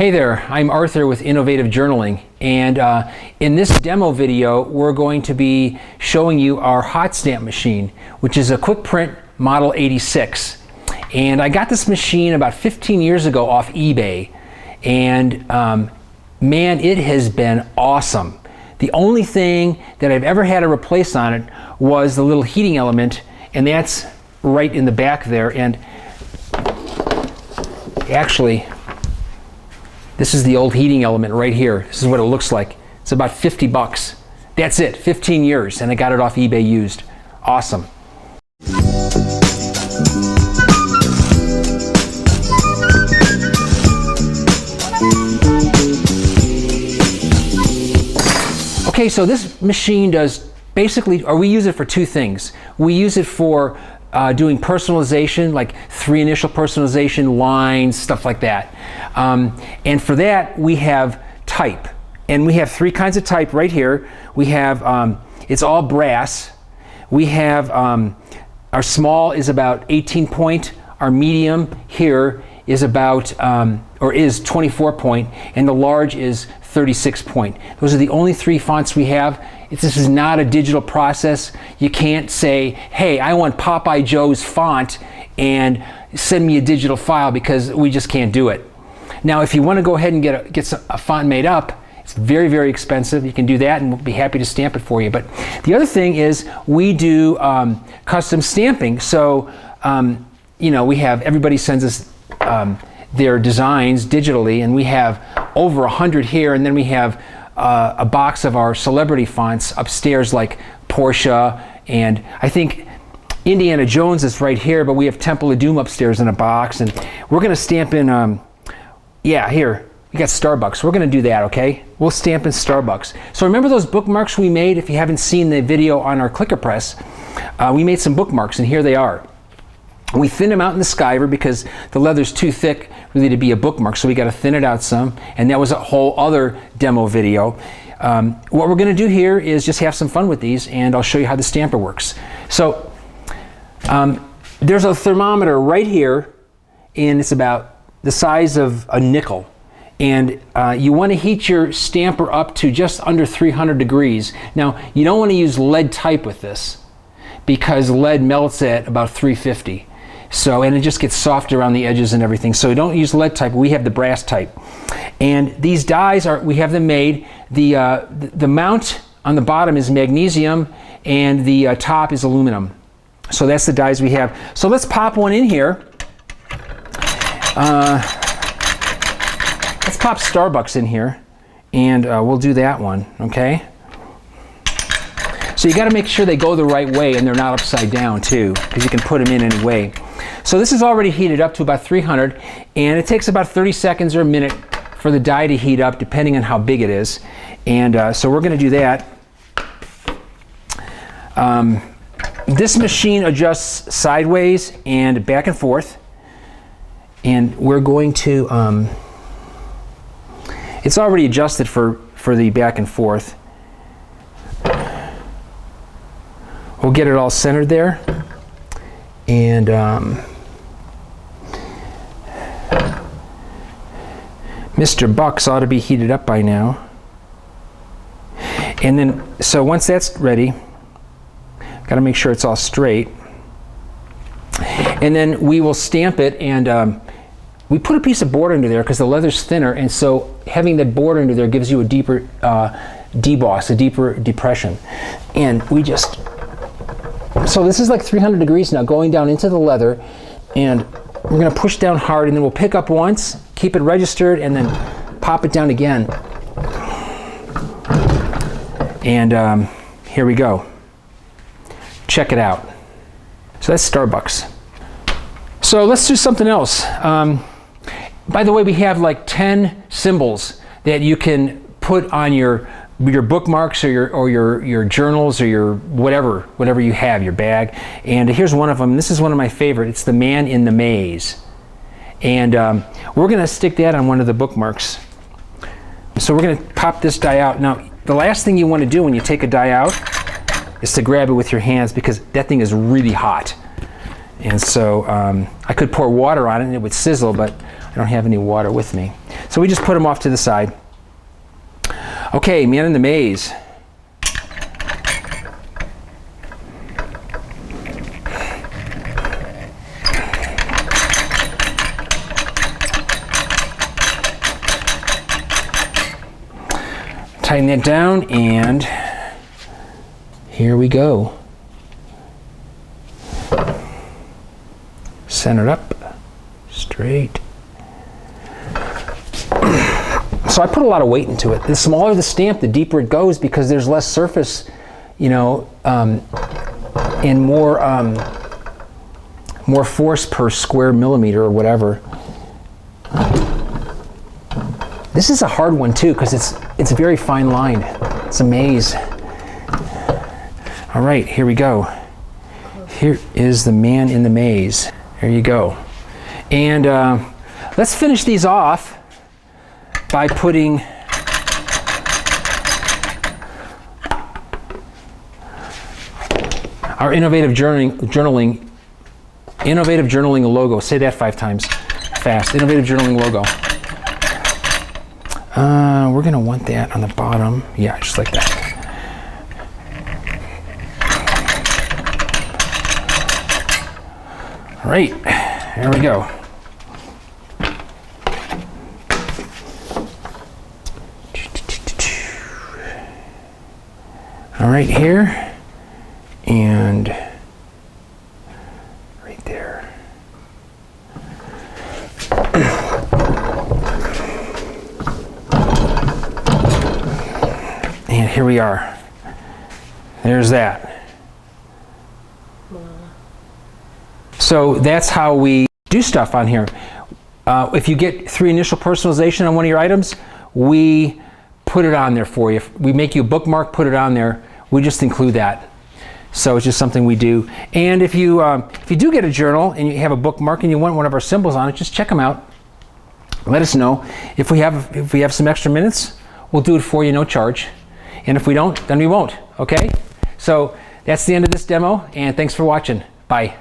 Hey there, I'm Arthur with Innovative Journaling, and in this demo video we're going to be showing you our Hotstamp machine, which is a Kwikprint Model 86. And I got this machine about 15 years ago off eBay, and man, it has been awesome. The only thing that I've ever had to replace on it was the little heating element, and that's right in the back there. And actually, this is the old heating element right here. This is what it looks like. It's about 50 bucks. That's it, 15 years, and I got it off eBay used. Awesome. Okay, so this machine does basically, or we use it for two things. We use it for doing personalization, like 3 initial personalization, lines, stuff like that. And for that, we have type. And we have 3 kinds of type right here. We have, it's all brass. We have, our small is about 18 point. Our medium here is about, or is 24 point, and the large is 36 point. Those are the only 3 fonts we have. This is not a digital process. You can't say, hey, I want Popeye Joe's font and send me a digital file, because we just can't do it. Now, if you want to go ahead and get a font made up, it's very, very expensive. You can do that, and we'll be happy to stamp it for you. But the other thing is we do custom stamping. So, you know, we have, everybody sends us their designs digitally, and we have over 100 here, and then we have a box of our celebrity fonts upstairs, like Portia, and I think Indiana Jones is right here, but we have Temple of Doom upstairs in a box, and we're going to stamp in, yeah, here, we got Starbucks. We're going to do that, okay? We'll stamp in Starbucks. So remember those bookmarks we made? If you haven't seen the video on our clicker press, we made some bookmarks, and here they are. We thinned them out in the skiver because the leather's too thick really to be a bookmark, so we got to thin it out some, and that was a whole other demo video. What we're going to do here is just have some fun with these, and I'll show you how the stamper works. So there's a thermometer right here, and it's about the size of a nickel, and you want to heat your stamper up to just under 300 degrees. Now, you don't want to use lead type with this, because lead melts at about 350. So, and it just gets soft around the edges and everything. So don't use lead type. We have the brass type. And these dies are, we have them made. The mount on the bottom is magnesium, and the top is aluminum. So that's the dies we have. So let's pop one in here. Let's pop Starbucks in here, and we'll do that one, okay? So you got to make sure they go the right way, and they're not upside down too, because you can put them in any way. So this is already heated up to about 300, and it takes about 30 seconds or a minute for the die to heat up, depending on how big it is. And so we're going to do that. This machine adjusts sideways and back and forth, and we're going to, it's already adjusted for the back and forth. We'll get it all centered there, and Mr. Bucks ought to be heated up by now. And then, so once that's ready, got to make sure it's all straight. And then we will stamp it, and we put a piece of board under there because the leather's thinner, and so having that board under there gives you a deeper deboss, a deeper depression. And we just, so this is like 300 degrees now, going down into the leather, and we're going to push down hard, and then we'll pick up once, keep it registered, and then pop it down again. And here we go. Check it out. So that's Starbucks. So let's do something else. By the way, we have like 10 symbols that you can put on your bookmarks, or your journals, or your whatever you have, your bag. And here's one of them. This is one of my favorite. It's the man in the maze. And we're going to stick that on one of the bookmarks. So we're going to pop this die out. Now, the last thing you want to do when you take a die out is to grab it with your hands, because that thing is really hot. And so I could pour water on it and it would sizzle, but I don't have any water with me. So we just put them off to the side. Okay, man in the maze. Tighten that down, and here we go. Center it up, straight. So I put a lot of weight into it. The smaller the stamp, the deeper it goes, because there's less surface, you know, and more force per square millimeter or whatever. This is a hard one too, because it's a very fine line. It's a maze. All right, here we go. Here is the man in the maze. There you go. And let's finish these off by putting our innovative journaling logo. Say that 5 times fast. Innovative journaling logo. We're gonna want that on the bottom. Yeah, just like that. All right, there we go. All right, here and right there. And here we are. There's that. So that's how we do stuff on here. If you get 3 initial personalization on one of your items, we put it on there for you. If we make you a bookmark, put it on there. We just include that. So it's just something we do. And if you do get a journal and you have a bookmark and you want one of our symbols on it, just check them out. Let us know. If we have some extra minutes, we'll do it for you, no charge. And if we don't, then we won't. Okay? So that's the end of this demo, and thanks for watching. Bye.